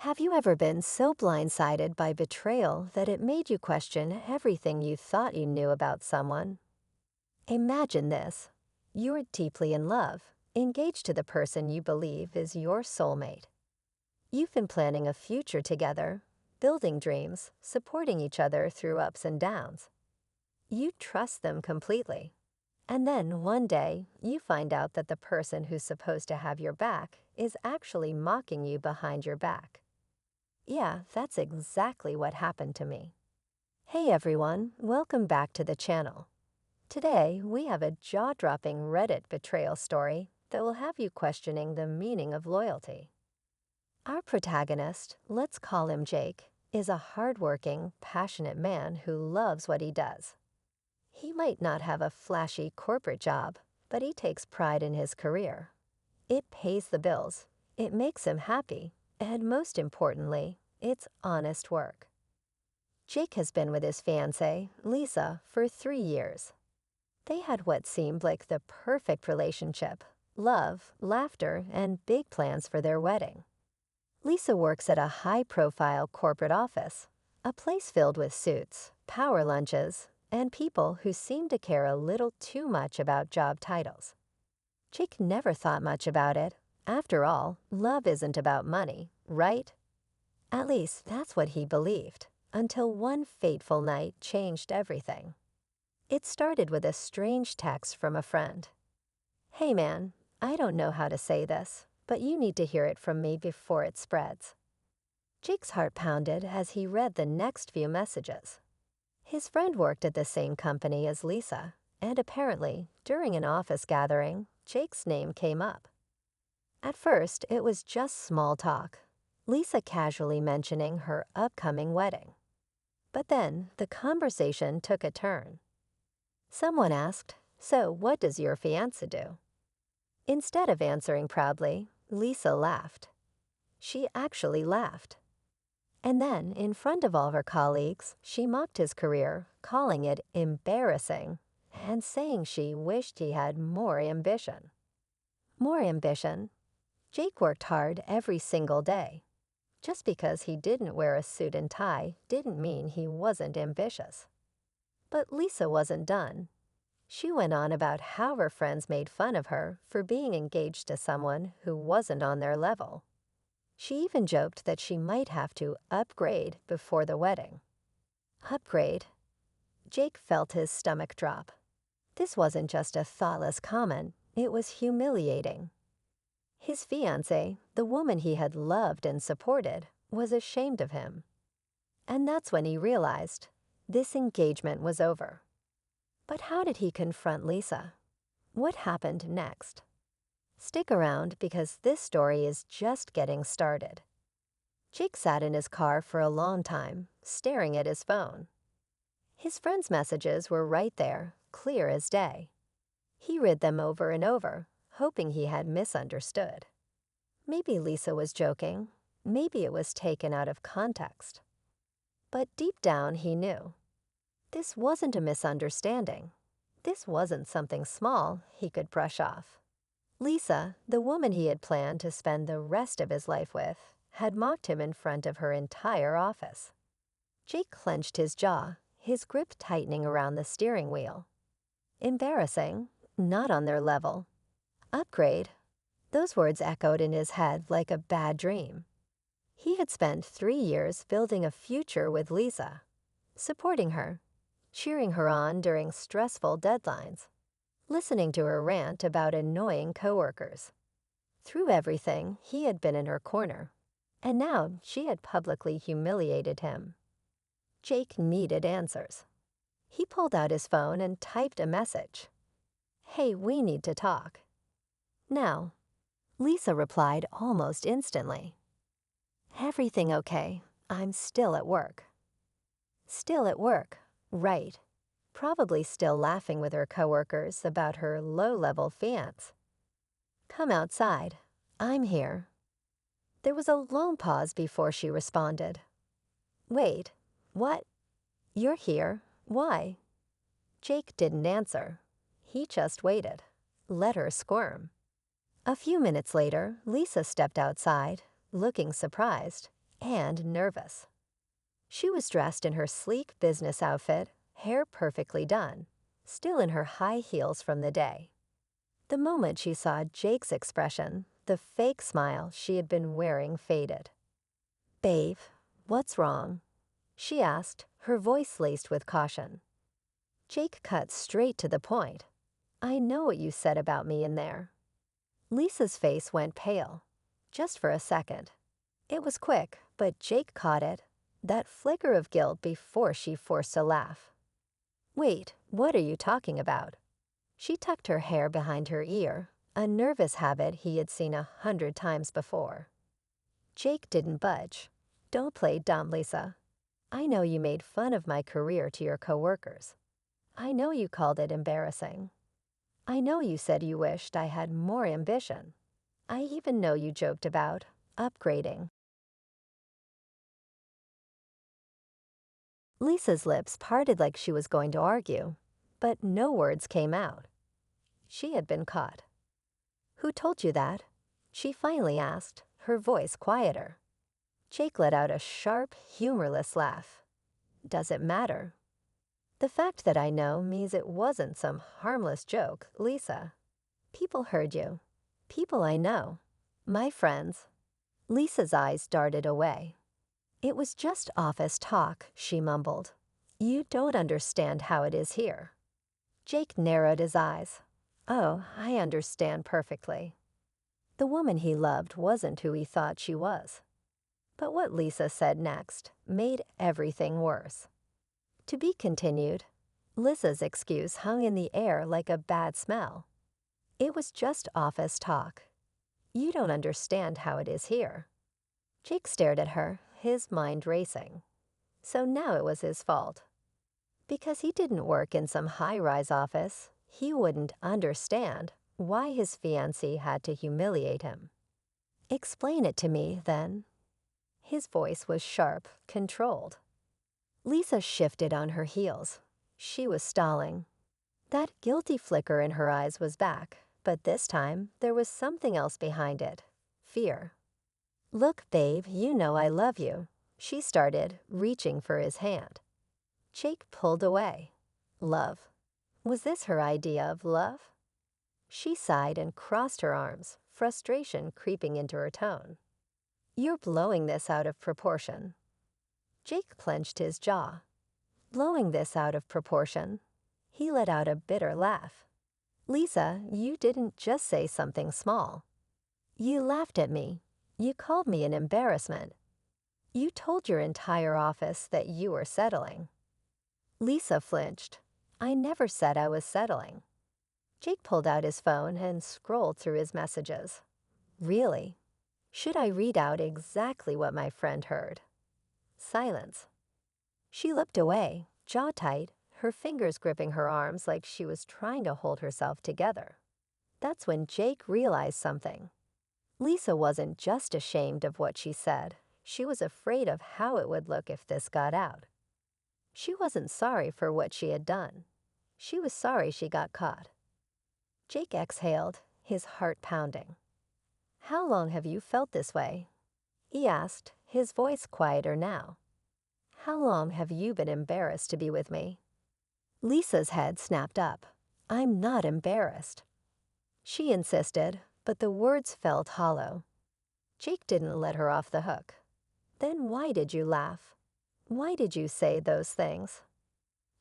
Have you ever been so blindsided by betrayal that it made you question everything you thought you knew about someone? Imagine this. You're deeply in love, engaged to the person you believe is your soulmate. You've been planning a future together, building dreams, supporting each other through ups and downs. You trust them completely. And then one day, you find out that the person who's supposed to have your back is actually mocking you behind your back. Yeah, that's exactly what happened to me. Hey everyone, welcome back to the channel. Today, we have a jaw-dropping Reddit betrayal story that will have you questioning the meaning of loyalty. Our protagonist, let's call him Jake, is a hardworking, passionate man who loves what he does. He might not have a flashy corporate job, but he takes pride in his career. It pays the bills, it makes him happy, and most importantly, it's honest work. Jake has been with his fiancée, Lisa, for 3 years. They had what seemed like the perfect relationship, love, laughter, and big plans for their wedding. Lisa works at a high-profile corporate office, a place filled with suits, power lunches, and people who seem to care a little too much about job titles. Jake never thought much about it. After all, love isn't about money, right? At least that's what he believed, until one fateful night changed everything. It started with a strange text from a friend. "Hey man, I don't know how to say this, but you need to hear it from me before it spreads." Jake's heart pounded as he read the next few messages. His friend worked at the same company as Lisa, and apparently, during an office gathering, Jake's name came up. At first, it was just small talk, Lisa casually mentioning her upcoming wedding. But then, the conversation took a turn. Someone asked, "So what does your fiancé do?" Instead of answering proudly, Lisa laughed. She actually laughed. And then, in front of all her colleagues, she mocked his career, calling it embarrassing, and saying she wished he had more ambition. More ambition? Jake worked hard every single day. Just because he didn't wear a suit and tie didn't mean he wasn't ambitious. But Lisa wasn't done. She went on about how her friends made fun of her for being engaged to someone who wasn't on their level. She even joked that she might have to upgrade before the wedding. Upgrade? Jake felt his stomach drop. This wasn't just a thoughtless comment, it was humiliating. His fiancée, the woman he had loved and supported, was ashamed of him. And that's when he realized this engagement was over. But how did he confront Lisa? What happened next? Stick around because this story is just getting started. Jake sat in his car for a long time, staring at his phone. His friend's messages were right there, clear as day. He read them over and over, hoping he had misunderstood. Maybe Lisa was joking. Maybe it was taken out of context. But deep down he knew. This wasn't a misunderstanding. This wasn't something small he could brush off. Lisa, the woman he had planned to spend the rest of his life with, had mocked him in front of her entire office. Jake clenched his jaw, his grip tightening around the steering wheel. Embarrassing, not on their level. Upgrade? Those words echoed in his head like a bad dream. He had spent 3 years building a future with Lisa, supporting her, cheering her on during stressful deadlines, listening to her rant about annoying coworkers. Through everything, he had been in her corner, and now she had publicly humiliated him. Jake needed answers. He pulled out his phone and typed a message. "Hey, we need to talk." Now, Lisa replied almost instantly. "Everything okay? I'm still at work." Still at work, right. Probably still laughing with her coworkers about her low-level fiancé. "Come outside. I'm here." There was a long pause before she responded. "Wait, what? You're here? Why?" Jake didn't answer. He just waited, let her squirm. A few minutes later, Lisa stepped outside, looking surprised, and nervous. She was dressed in her sleek business outfit, hair perfectly done, still in her high heels from the day. The moment she saw Jake's expression, the fake smile she had been wearing faded. "Babe, what's wrong?" she asked, her voice laced with caution. Jake cut straight to the point. "I know what you said about me in there." Lisa's face went pale, just for a second. It was quick, but Jake caught it, that flicker of guilt before she forced a laugh. "Wait, what are you talking about?" She tucked her hair behind her ear, a nervous habit he had seen 100 times before. Jake didn't budge. "Don't play dumb, Lisa. I know you made fun of my career to your coworkers. I know you called it embarrassing. I know you said you wished I had more ambition. I even know you joked about upgrading." Lisa's lips parted like she was going to argue, but no words came out. She had been caught. "Who told you that?" she finally asked, her voice quieter. Jake let out a sharp, humorless laugh. "Does it matter? The fact that I know means it wasn't some harmless joke, Lisa. People heard you. People I know. My friends." Lisa's eyes darted away. "It was just office talk," she mumbled. "You don't understand how it is here." Jake narrowed his eyes. "Oh, I understand perfectly." The woman he loved wasn't who he thought she was. But what Lisa said next made everything worse. To be continued. Lisa's excuse hung in the air like a bad smell. It was just office talk. "You don't understand how it is here." Jake stared at her, his mind racing. So now it was his fault. Because he didn't work in some high-rise office, he wouldn't understand why his fiancée had to humiliate him. "Explain it to me, then." His voice was sharp, controlled. Lisa shifted on her heels. She was stalling. That guilty flicker in her eyes was back, but this time there was something else behind it. Fear. "Look, babe, you know I love you," she started, reaching for his hand. Jake pulled away. Love. Was this her idea of love? She sighed and crossed her arms, frustration creeping into her tone. "You're blowing this out of proportion." Jake clenched his jaw. "Blowing this out of proportion." He let out a bitter laugh. "Lisa, you didn't just say something small. You laughed at me. You called me an embarrassment. You told your entire office that you were settling." Lisa flinched. "I never said I was settling." Jake pulled out his phone and scrolled through his messages. "Really? Should I read out exactly what my friend heard?" Silence. She looked away, jaw tight, her fingers gripping her arms like she was trying to hold herself together. That's when Jake realized something. Lisa wasn't just ashamed of what she said. She was afraid of how it would look if this got out. She wasn't sorry for what she had done. She was sorry she got caught. Jake exhaled, his heart pounding. "How long have you felt this way?" he asked, his voice quieter now. "How long have you been embarrassed to be with me?" Lisa's head snapped up. "I'm not embarrassed." She insisted, but the words felt hollow. Jake didn't let her off the hook. "Then why did you laugh? Why did you say those things?"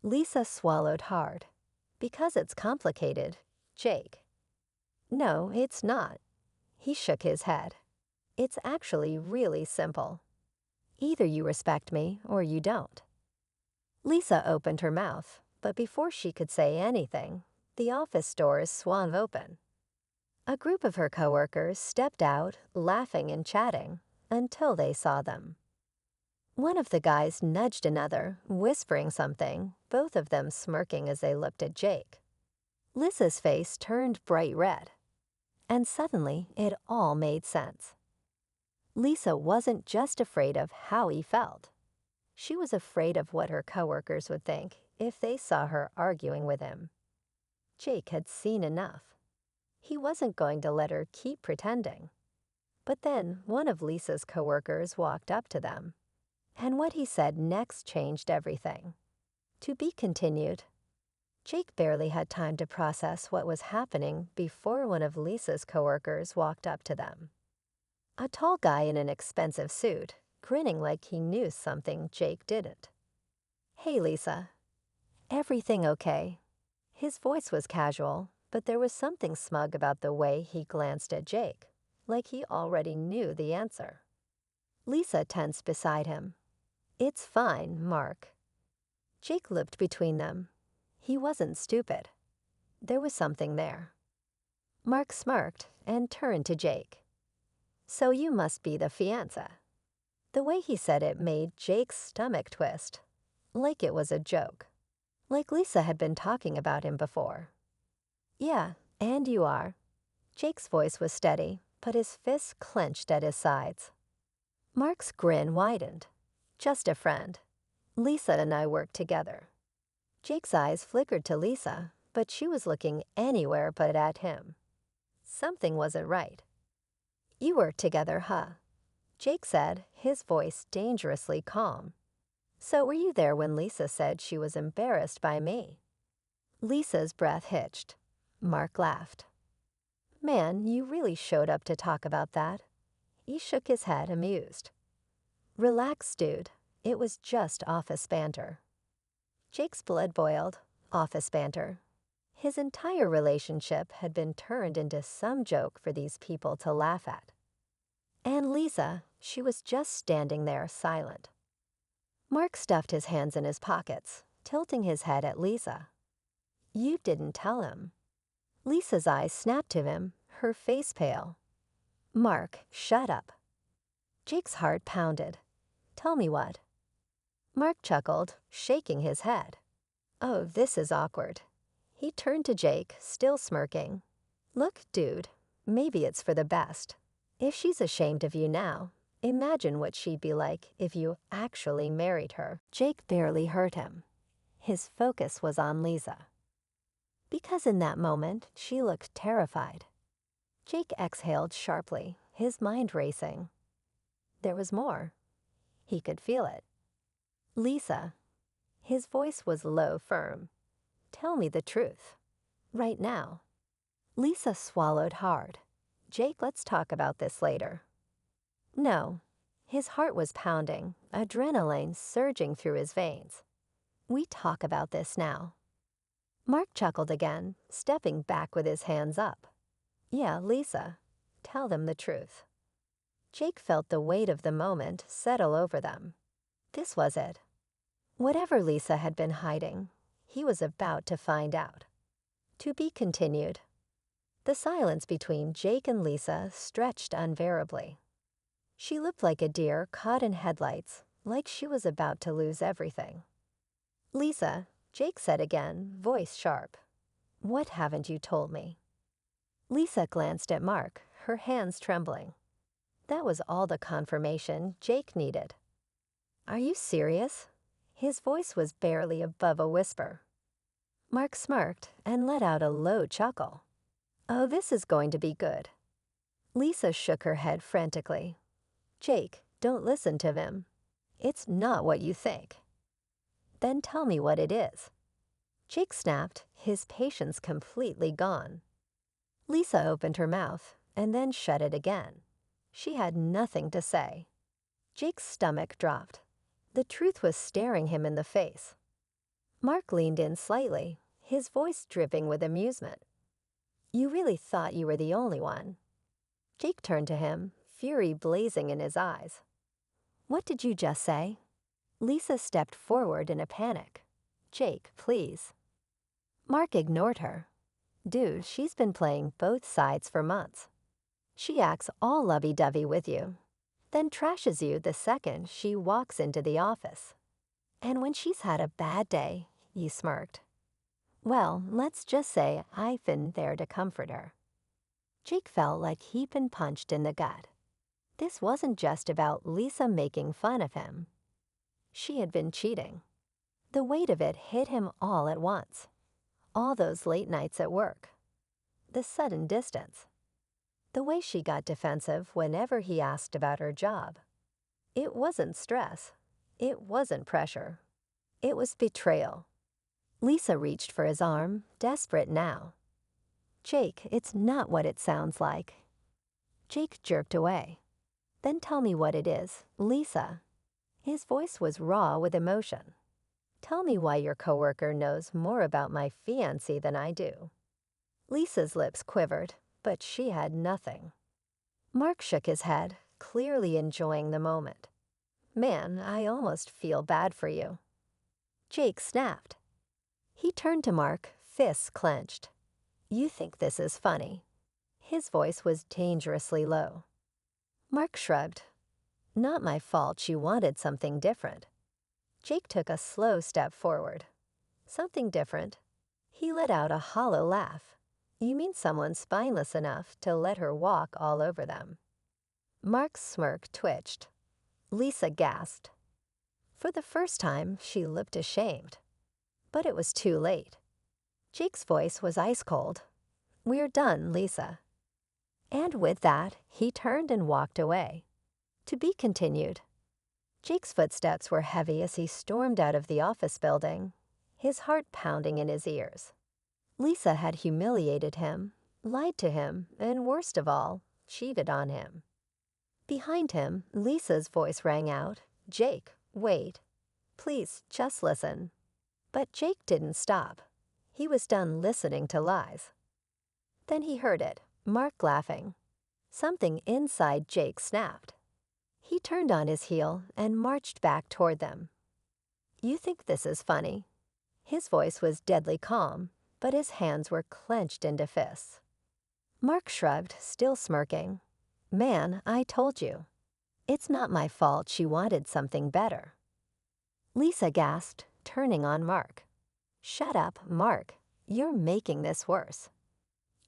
Lisa swallowed hard. "Because it's complicated, Jake." "No, it's not." He shook his head. "It's actually really simple. Either you respect me or you don't." Lisa opened her mouth, but before she could say anything, the office doors swung open. A group of her coworkers stepped out, laughing and chatting, until they saw them. One of the guys nudged another, whispering something, both of them smirking as they looked at Jake. Lisa's face turned bright red. And suddenly, it all made sense. Lisa wasn't just afraid of how he felt. She was afraid of what her coworkers would think if they saw her arguing with him. Jake had seen enough. He wasn't going to let her keep pretending. But then one of Lisa's coworkers walked up to them, and what he said next changed everything. To be continued. Jake barely had time to process what was happening before one of Lisa's coworkers walked up to them. A tall guy in an expensive suit, grinning like he knew something Jake didn't. "Hey, Lisa. Everything okay?" His voice was casual, but there was something smug about the way he glanced at Jake, like he already knew the answer. Lisa tensed beside him. "It's fine, Mark." Jake looked between them. He wasn't stupid. There was something there. Mark smirked and turned to Jake. "So you must be the fiancé." The way he said it made Jake's stomach twist, like it was a joke, like Lisa had been talking about him before. "Yeah, and you are." Jake's voice was steady, but his fists clenched at his sides. Mark's grin widened. "Just a friend. Lisa and I work together." Jake's eyes flickered to Lisa, but she was looking anywhere but at him. Something wasn't right. "You work together, huh?" Jake said, his voice dangerously calm. "So were you there when Lisa said she was embarrassed by me?" Lisa's breath hitched. Mark laughed. "Man, you really showed up to talk about that." He shook his head, amused. "Relax, dude. It was just office banter." Jake's blood boiled. Office banter. His entire relationship had been turned into some joke for these people to laugh at. And Lisa, she was just standing there silent. Mark stuffed his hands in his pockets, tilting his head at Lisa. "You didn't tell him." Lisa's eyes snapped to him, her face pale. "Mark, shut up." Jake's heart pounded. "Tell me what?" Mark chuckled, shaking his head. "Oh, this is awkward." He turned to Jake, still smirking. "Look, dude, maybe it's for the best. If she's ashamed of you now, imagine what she'd be like if you actually married her." Jake barely heard him. His focus was on Lisa. Because in that moment, she looked terrified. Jake exhaled sharply, his mind racing. There was more. He could feel it. "Lisa." His voice was low, firm. "Tell me the truth. Right now." Lisa swallowed hard. "Jake, let's talk about this later." "No." His heart was pounding, adrenaline surging through his veins. "We talk about this now." Mark chuckled again, stepping back with his hands up. "Yeah, Lisa. Tell them the truth." Jake felt the weight of the moment settle over them. This was it. Whatever Lisa had been hiding, he was about to find out. To be continued. The silence between Jake and Lisa stretched unbearably. She looked like a deer caught in headlights, like she was about to lose everything. "Lisa," Jake said again, voice sharp. "What haven't you told me?" Lisa glanced at Mark, her hands trembling. That was all the confirmation Jake needed. "Are you serious?" His voice was barely above a whisper. Mark smirked and let out a low chuckle. "Oh, this is going to be good." Lisa shook her head frantically. "Jake, don't listen to him. It's not what you think." "Then tell me what it is." Jake snapped, his patience completely gone. Lisa opened her mouth and then shut it again. She had nothing to say. Jake's stomach dropped. The truth was staring him in the face. Mark leaned in slightly, his voice dripping with amusement. "You really thought you were the only one." Jake turned to him, fury blazing in his eyes. "What did you just say?" Lisa stepped forward in a panic. "Jake, please." Mark ignored her. "Dude, she's been playing both sides for months. She acts all lovey-dovey with you, then trashes you the second she walks into the office. And when she's had a bad day," he smirked. "Well, let's just say I've been there to comfort her." Jake felt like he'd been punched in the gut. This wasn't just about Lisa making fun of him. She had been cheating. The weight of it hit him all at once. All those late nights at work. The sudden distance. The way she got defensive whenever he asked about her job. It wasn't stress. It wasn't pressure. It was betrayal. Lisa reached for his arm, desperate now. Jake, it's not what it sounds like. Jake jerked away. Then tell me what it is, Lisa. His voice was raw with emotion. Tell me why your coworker knows more about my fiancé than I do. Lisa's lips quivered, but she had nothing. Mark shook his head, clearly enjoying the moment. Man, I almost feel bad for you. Jake snapped. He turned to Mark, fists clenched. You think this is funny? His voice was dangerously low. Mark shrugged. Not my fault she wanted something different. Jake took a slow step forward. Something different. He let out a hollow laugh. You mean someone spineless enough to let her walk all over them? Mark's smirk twitched. Lisa gasped. For the first time, she looked ashamed. But it was too late. Jake's voice was ice cold. We're done, Lisa. And with that, he turned and walked away. To be continued. Jake's footsteps were heavy as he stormed out of the office building, his heart pounding in his ears. Lisa had humiliated him, lied to him, and worst of all, cheated on him. Behind him, Lisa's voice rang out, Jake, wait. Please, just listen. But Jake didn't stop. He was done listening to lies. Then he heard it, Mark laughing. Something inside Jake snapped. He turned on his heel and marched back toward them. You think this is funny? His voice was deadly calm, but his hands were clenched into fists. Mark shrugged, still smirking. Man, I told you. It's not my fault she wanted something better. Lisa gasped, turning on Mark. Shut up, Mark. You're making this worse.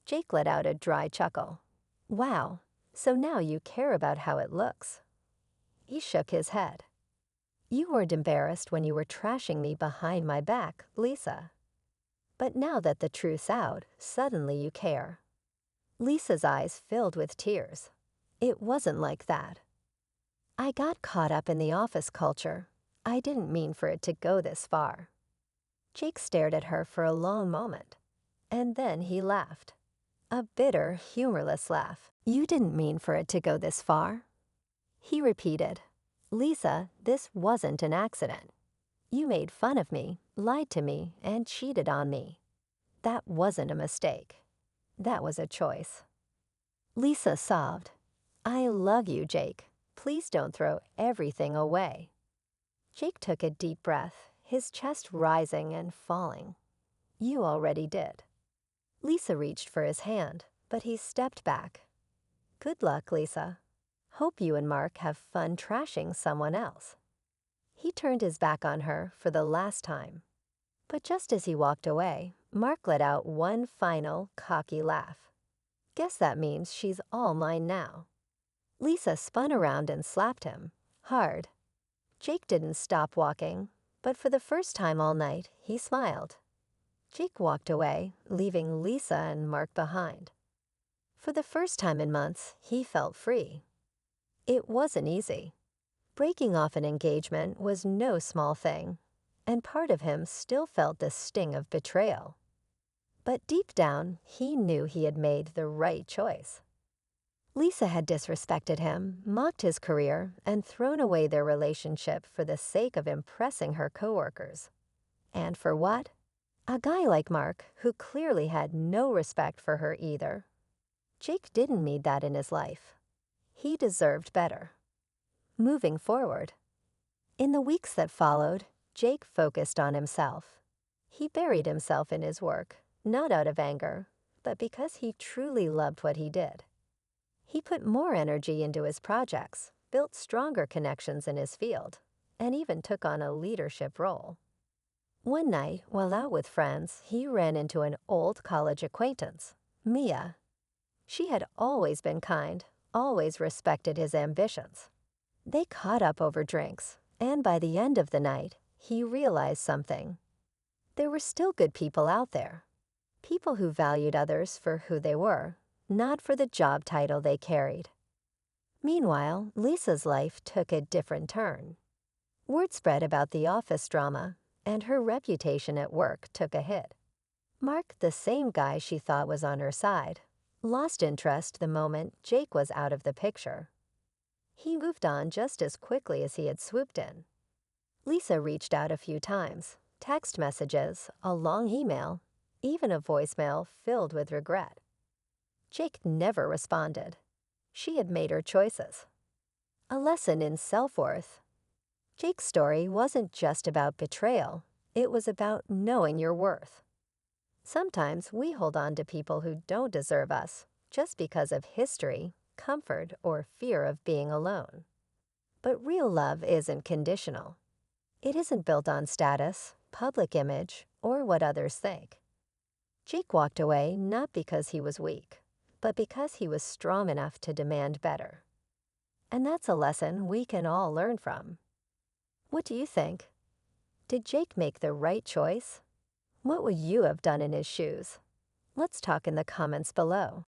Jake let out a dry chuckle. Wow, so now you care about how it looks. He shook his head. You weren't embarrassed when you were trashing me behind my back, Lisa. But now that the truth's out, suddenly you care. Lisa's eyes filled with tears. It wasn't like that. I got caught up in the office culture. I didn't mean for it to go this far. Jake stared at her for a long moment, and then he laughed. A bitter, humorless laugh. You didn't mean for it to go this far. He repeated, Lisa, this wasn't an accident. You made fun of me, lied to me, and cheated on me. That wasn't a mistake. That was a choice. Lisa sobbed. I love you, Jake. Please don't throw everything away. Jake took a deep breath, his chest rising and falling. You already did. Lisa reached for his hand, but he stepped back. Good luck, Lisa. Hope you and Mark have fun trashing someone else. He turned his back on her for the last time. But just as he walked away, Mark let out one final, cocky laugh. Guess that means she's all mine now. Lisa spun around and slapped him, hard. Jake didn't stop walking, but for the first time all night, he smiled. Jake walked away, leaving Lisa and Mark behind. For the first time in months, he felt free. It wasn't easy. Breaking off an engagement was no small thing, and part of him still felt the sting of betrayal. But deep down, he knew he had made the right choice. Lisa had disrespected him, mocked his career, and thrown away their relationship for the sake of impressing her coworkers. And for what? A guy like Mark, who clearly had no respect for her either. Jake didn't need that in his life. He deserved better. Moving forward. In the weeks that followed, Jake focused on himself. He buried himself in his work, not out of anger, but because he truly loved what he did. He put more energy into his projects, built stronger connections in his field, and even took on a leadership role. One night, while out with friends, he ran into an old college acquaintance, Mia. She had always been kind, always respected his ambitions. They caught up over drinks, and by the end of the night, he realized something. There were still good people out there. People who valued others for who they were, not for the job title they carried. Meanwhile, Lisa's life took a different turn. Word spread about the office drama, and her reputation at work took a hit. Mark, the same guy she thought was on her side, lost interest the moment Jake was out of the picture. He moved on just as quickly as he had swooped in. Lisa reached out a few times, text messages, a long email, even a voicemail filled with regret. Jake never responded. She had made her choices. A lesson in self-worth. Jake's story wasn't just about betrayal, it was about knowing your worth. Sometimes we hold on to people who don't deserve us, just because of history, comfort, or fear of being alone. But real love isn't conditional. It isn't built on status, public image, or what others think. Jake walked away not because he was weak, but because he was strong enough to demand better. And that's a lesson we can all learn from. What do you think? Did Jake make the right choice? What would you have done in his shoes? Let's talk in the comments below.